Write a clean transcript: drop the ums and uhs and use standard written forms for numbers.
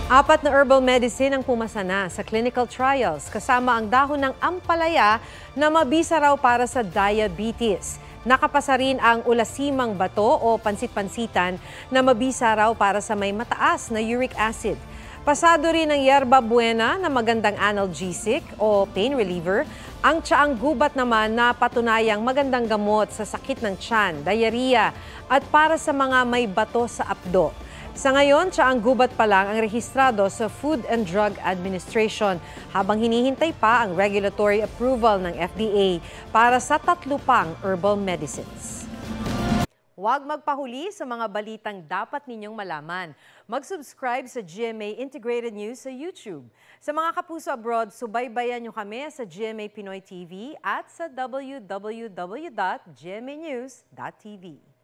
4 na herbal medicine ang pumasa na sa clinical trials kasama ang dahon ng ampalaya na mabisa raw para sa diabetes. Nakapasa rin ang ulasimang bato o pansit-pansitan na mabisa raw para sa may mataas na uric acid. Pasado rin ang yerba buena na magandang analgesic o pain reliever. Ang tsaang gubat naman na patunayang magandang gamot sa sakit ng tiyan, diarrhea at para sa mga may bato sa apdo. Sa ngayon, tsaang gubat pa lang ang rehistrado sa Food and Drug Administration habang hinihintay pa ang regulatory approval ng FDA para sa 3 pang herbal medicines. Huwag magpahuli sa mga balitang dapat ninyong malaman. Mag-subscribe sa GMA Integrated News sa YouTube. Sa mga kapuso abroad, subaybayan nyo kami sa GMA Pinoy TV at sa www.gmanews.tv.